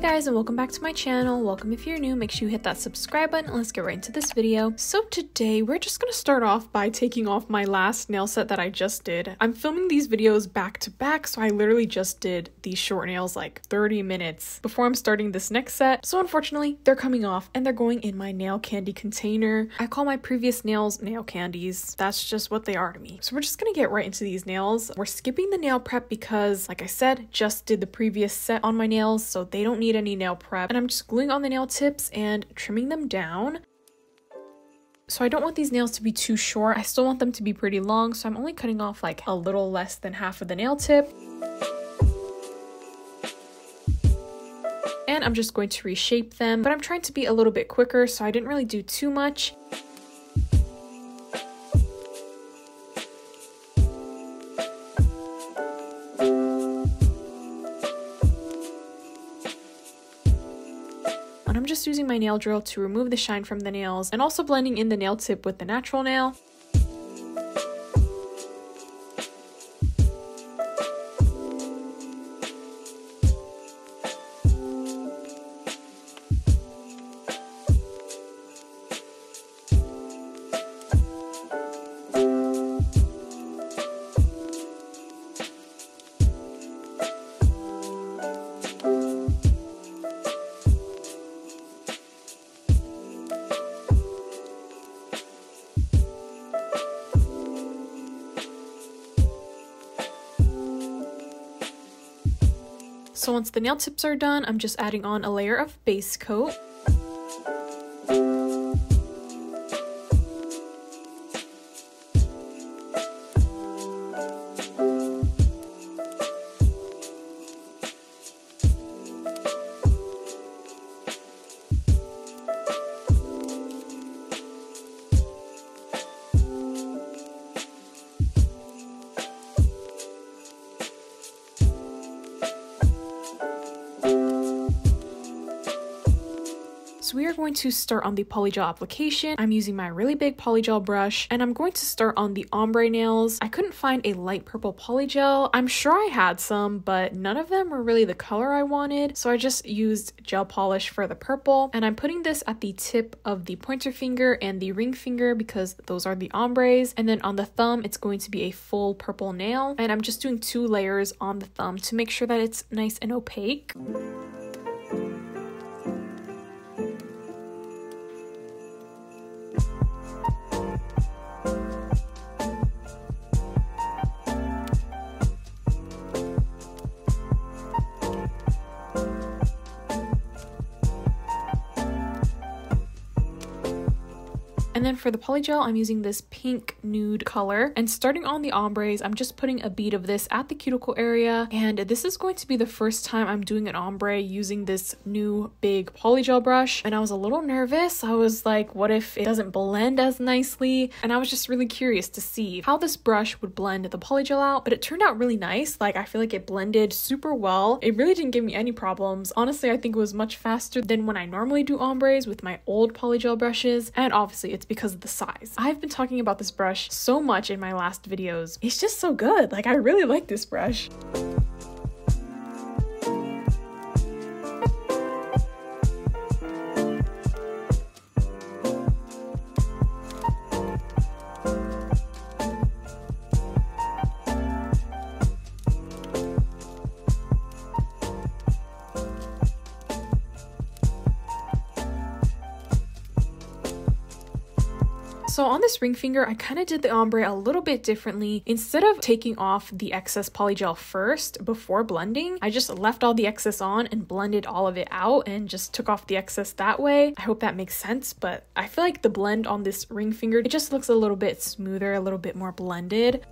guys, and welcome back to my channel. Welcome if you're new, make sure you hit that subscribe button and let's get right into this video. So today we're just gonna start off by taking off my last nail set that I just did. I'm filming these videos back to back, so I literally just did these short nails like 30 minutes before I'm starting this next set. So unfortunately, they're coming off and they're going in my nail candy container. I call my previous nails nail candies. That's just what they are to me. So we're just gonna get right into these nails. We're skipping the nail prep because, like I said, just did the previous set on my nails, so they don't need any nail prep, and I'm just gluing on the nail tips and trimming them down. So I don't want these nails to be too short. I still want them to be pretty long, so I'm only cutting off like a little less than half of the nail tip. And I'm just going to reshape them, but I'm trying to be a little bit quicker, so I didn't really do too much. I'm just using my nail drill to remove the shine from the nails and also blending in the nail tip with the natural nail. So once the nail tips are done, I'm just adding on a layer of base coat. So we are going to start on the polygel application. I'm using my really big polygel brush, and I'm going to start on the ombre nails. I couldn't find a light purple polygel. I'm sure I had some, but none of them were really the color I wanted, so I just used gel polish for the purple. And I'm putting this at the tip of the pointer finger and the ring finger because those are the ombres, and then on the thumb it's going to be a full purple nail, and I'm just doing 2 layers on the thumb to make sure that it's nice and opaque. And then for the polygel, I'm using this pink nude color, and starting on the ombres, I'm just putting a bead of this at the cuticle area. And this is going to be the first time I'm doing an ombre using this new big polygel brush, and I was a little nervous. I was like, what if it doesn't blend as nicely? And I was just really curious to see how this brush would blend the polygel out, but it turned out really nice. Like, I feel like it blended super well. It really didn't give me any problems. Honestly, I think it was much faster than when I normally do ombres with my old polygel brushes, and obviously it's because of the size. I've been talking about this brush so much in my last videos. It's just so good. Like, I really like this brush. So on this ring finger, I kind of did the ombre a little bit differently. Instead of taking off the excess polygel first before blending, I just left all the excess on and blended all of it out and just took off the excess that way. I hope that makes sense, but I feel like the blend on this ring finger, it just looks a little bit smoother, a little bit more blended.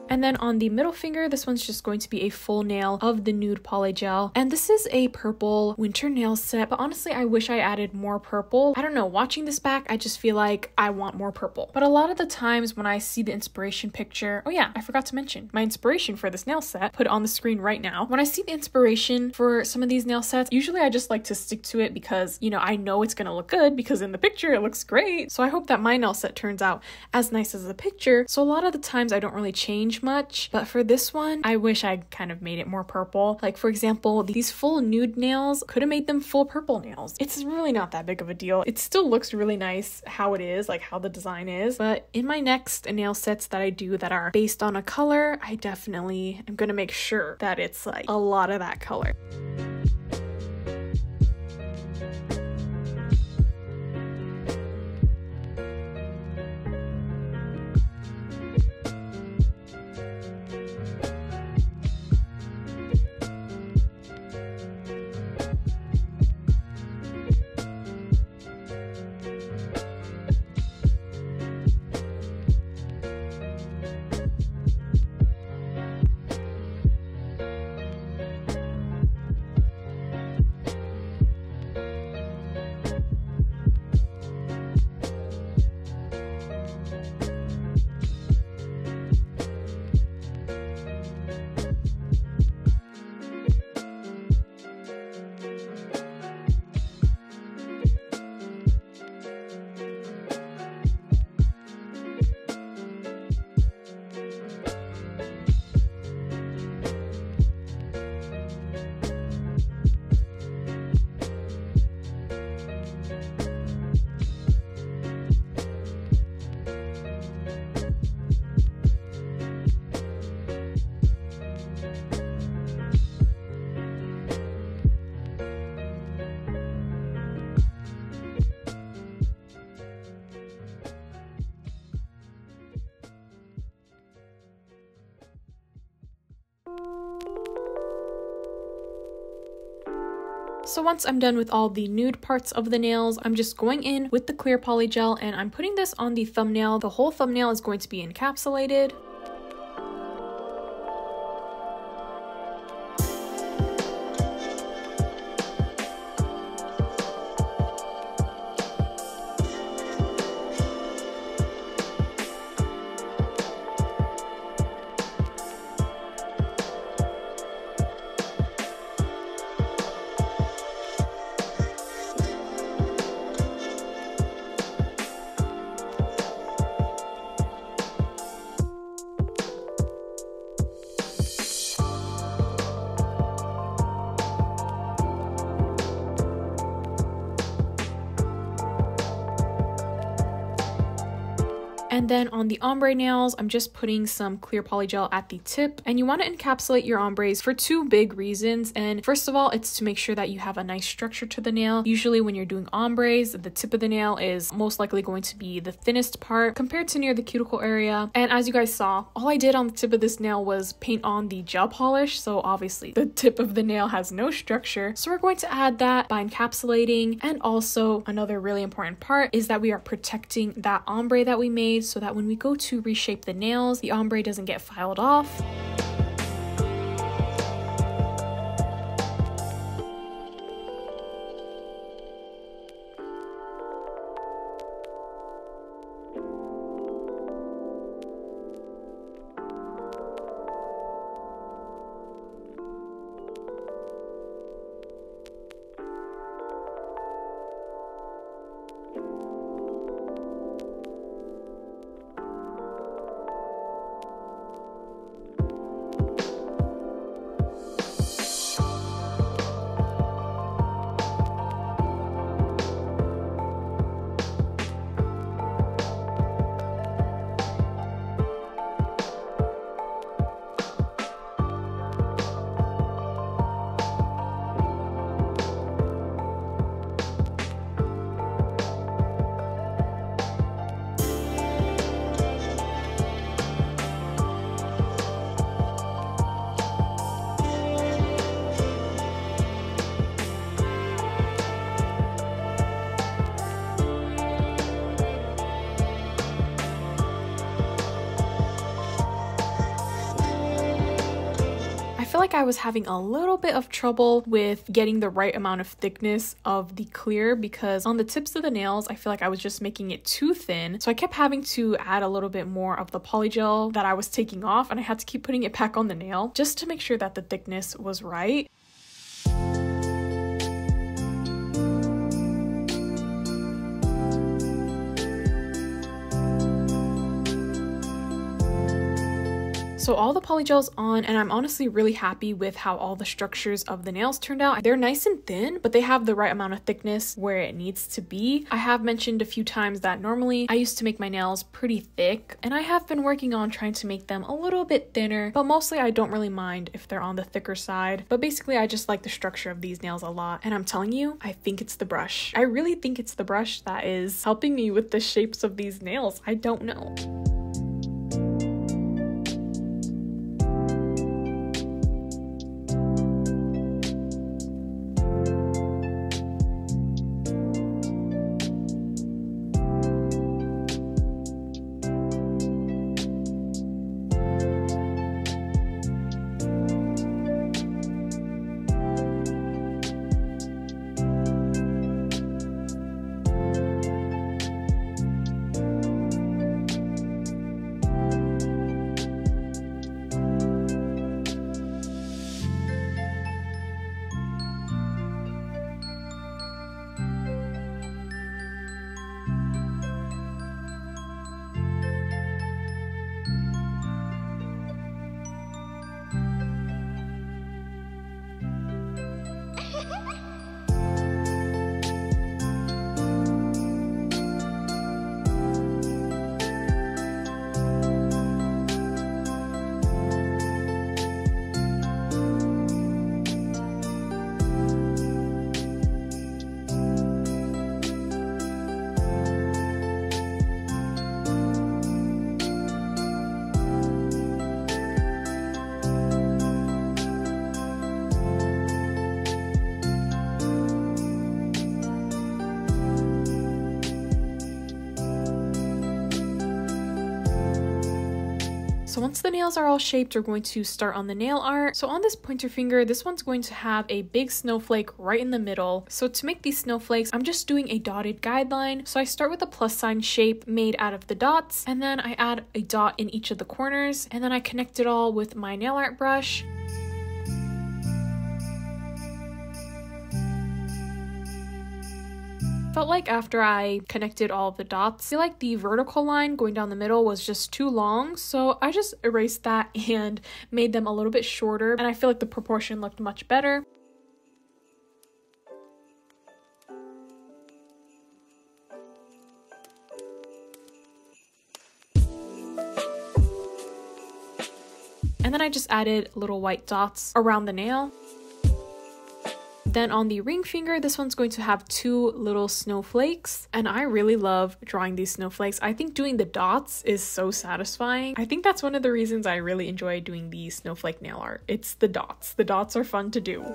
And And then on the middle finger, this one's just going to be a full nail of the nude polygel. And this is a purple winter nail set, but honestly, I wish I added more purple. I don't know, watching this back, I just feel like I want more purple. But a lot of the times when I see the inspiration picture, oh yeah, I forgot to mention my inspiration for this nail set, put on the screen right now. When I see the inspiration for some of these nail sets, usually I just like to stick to it because, you know, I know it's gonna look good because in the picture it looks great. So I hope that my nail set turns out as nice as the picture. So a lot of the times I don't really change much, but for this one, I wish I kind of made it more purple. Like for example, these full nude nails, could have made them full purple nails. It's really not that big of a deal. It still looks really nice how it is, like how the design is. But in my next nail sets that I do that are based on a color, I definitely am gonna make sure that it's like a lot of that color. So once I'm done with all the nude parts of the nails, I'm just going in with the clear polygel and I'm putting this on the thumbnail. The whole thumbnail is going to be encapsulated. And then on the ombre nails, I'm just putting some clear polygel at the tip. And you want to encapsulate your ombres for two big reasons. And first of all, it's to make sure that you have a nice structure to the nail. Usually when you're doing ombres, the tip of the nail is most likely going to be the thinnest part compared to near the cuticle area. And as you guys saw, all I did on the tip of this nail was paint on the gel polish. So obviously the tip of the nail has no structure. So we're going to add that by encapsulating. And also another really important part is that we are protecting that ombre that we made so that when we go to reshape the nails, the ombre doesn't get filed off. like I was having a little bit of trouble with getting the right amount of thickness of the clear, because on the tips of the nails, I feel like I was just making it too thin. So I kept having to add a little bit more of the polygel that I was taking off, and I had to keep putting it back on the nail just to make sure that the thickness was right. So all the polygel's on, and I'm honestly really happy with how all the structures of the nails turned out. They're nice and thin, but they have the right amount of thickness where it needs to be. I have mentioned a few times that normally I used to make my nails pretty thick, and I have been working on trying to make them a little bit thinner, but mostly I don't really mind if they're on the thicker side. But basically I just like the structure of these nails a lot, and I'm telling you, I think it's the brush. I really think it's the brush that is helping me with the shapes of these nails. I don't know. So once the nails are all shaped, we're going to start on the nail art. So on this pointer finger, this one's going to have a big snowflake right in the middle. So to make these snowflakes, I'm just doing a dotted guideline. So I start with a plus sign shape made out of the dots, and then I add a dot in each of the corners, and then I connect it all with my nail art brush. Felt like after I connected all of the dots, I feel like the vertical line going down the middle was just too long, so I just erased that and made them a little bit shorter, and I feel like the proportion looked much better. And then I just added little white dots around the nail. Then on the ring finger, this one's going to have two little snowflakes, and I really love drawing these snowflakes. I think doing the dots is so satisfying. I think that's one of the reasons I really enjoy doing the snowflake nail art. It's the dots. The dots are fun to do.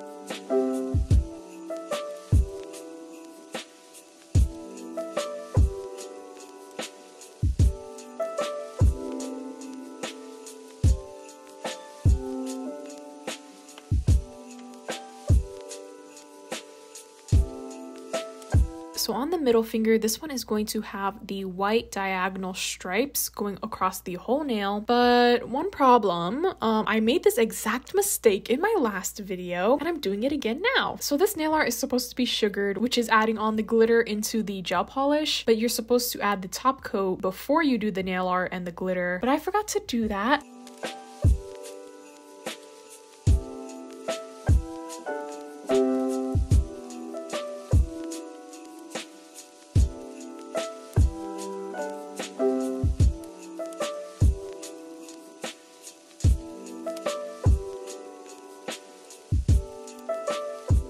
So on the middle finger, this one is going to have the white diagonal stripes going across the whole nail. But one problem, I made this exact mistake in my last video, and I'm doing it again now. So this nail art is supposed to be sugared, which is adding on the glitter into the gel polish, but you're supposed to add the top coat before you do the nail art and the glitter. But I forgot to do that.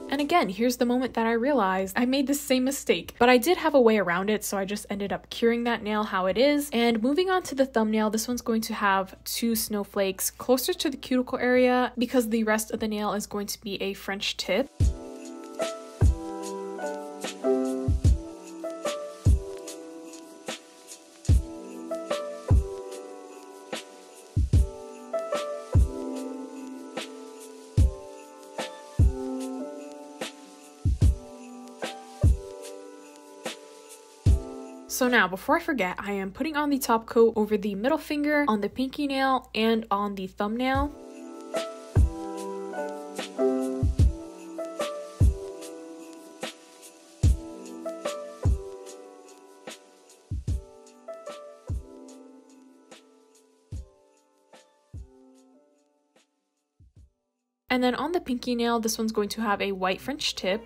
And again, here's the moment that I realized I made the same mistake, but I did have a way around it, so I just ended up curing that nail how it is. And moving on to the thumbnail, this one's going to have two snowflakes closer to the cuticle area because the rest of the nail is going to be a French tip. So now, before I forget, I am putting on the top coat over the middle finger, on the pinky nail, and on the thumbnail. And then on the pinky nail, this one's going to have a white French tip.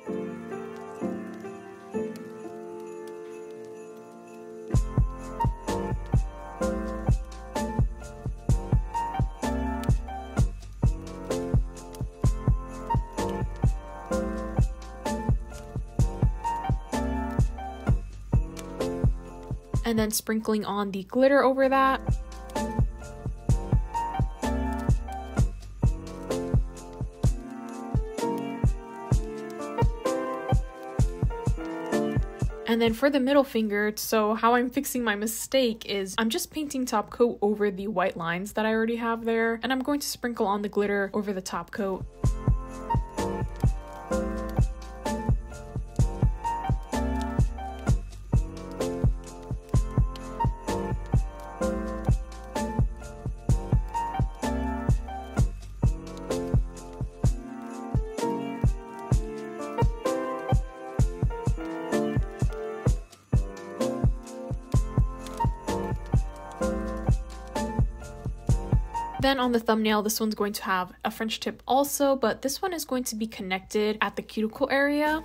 And then sprinkling on the glitter over that. And then for the middle finger, so how I'm fixing my mistake is I'm just painting top coat over the white lines that I already have there, and I'm going to sprinkle on the glitter over the top coat. Then on the thumbnail, this one's going to have a French tip also, but this one is going to be connected at the cuticle area.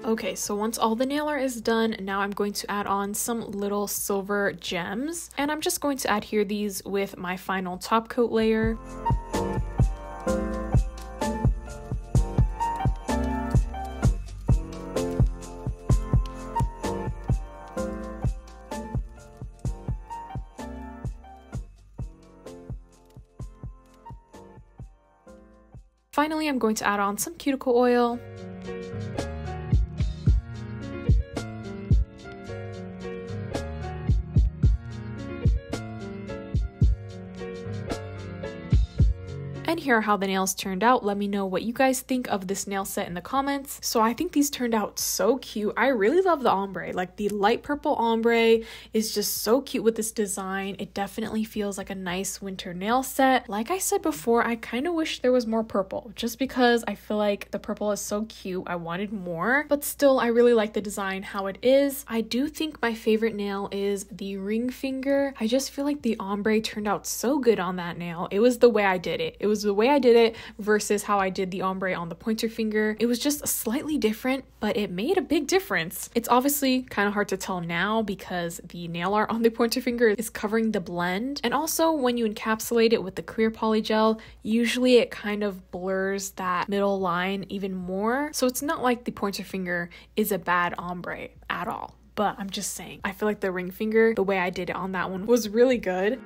Okay, so once all the nail art is done, now I'm going to add on some little silver gems, and I'm just going to adhere these with my final top coat layer. Finally, I'm going to add on some cuticle oil. And here are how the nails turned out. Let me know what you guys think of this nail set in the comments. So I think these turned out so cute. I really love the ombre. Like the light purple ombre is just so cute with this design. It definitely feels like a nice winter nail set. Like I said before, I kind of wish there was more purple just because I feel like the purple is so cute. I wanted more, but still I really like the design how it is. I do think my favorite nail is the ring finger. I just feel like the ombre turned out so good on that nail. It was the way I did it. It was the way I did it versus how I did the ombre on the pointer finger. It was just slightly different, but it made a big difference. It's obviously kind of hard to tell now because the nail art on the pointer finger is covering the blend. And also when you encapsulate it with the clear polygel, usually it kind of blurs that middle line even more. So it's not like the pointer finger is a bad ombre at all. But I'm just saying, I feel like the ring finger, the way I did it on that one was really good.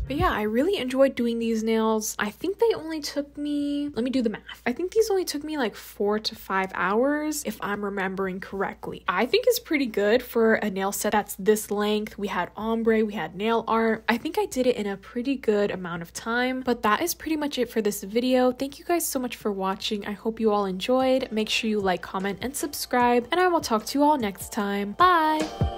But yeah, I really enjoyed doing these nails. I think they only took me, let me do the math. I think these only took me like 4 to 5 hours if I'm remembering correctly. I think it's pretty good for a nail set that's this length. We had ombre, we had nail art. I think I did it in a pretty good amount of time, but that is pretty much it for this video. Thank you guys so much for watching. I hope you all enjoyed. Make sure you like, comment, and subscribe, and I will talk to you all next time. Bye!